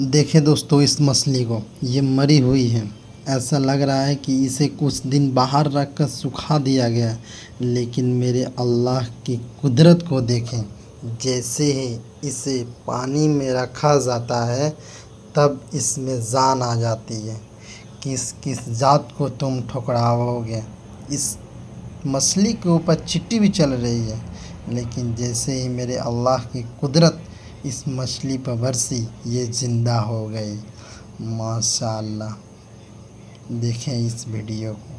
देखें दोस्तों, इस मछली को, ये मरी हुई है। ऐसा लग रहा है कि इसे कुछ दिन बाहर रख कर सुखा दिया गया, लेकिन मेरे अल्लाह की कुदरत को देखें। जैसे ही इसे पानी में रखा जाता है तब इसमें जान आ जाती है। किस किस जात को तुम ठुकराओगे। इस मछली के ऊपर चींटी भी चल रही है, लेकिन जैसे ही मेरे अल्लाह की कुदरत इस मछली पर बरसी, ये ज़िंदा हो गई। माशाअल्लाह। देखें इस वीडियो को।